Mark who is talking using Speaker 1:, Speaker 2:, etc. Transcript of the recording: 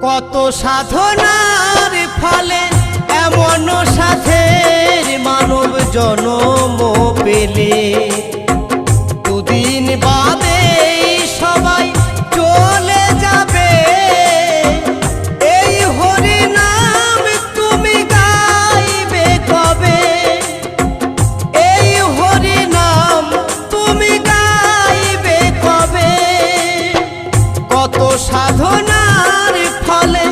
Speaker 1: কত সাধনার ফলে এমন সাথের মানব জন্ম পেলে, দুদিন বাদে সবাই চলে যাবে। এই হরি নাম তুমি গাইবে কবে? এই হরি নাম তুমি গাইবে কবে? কত সাধনার ফলে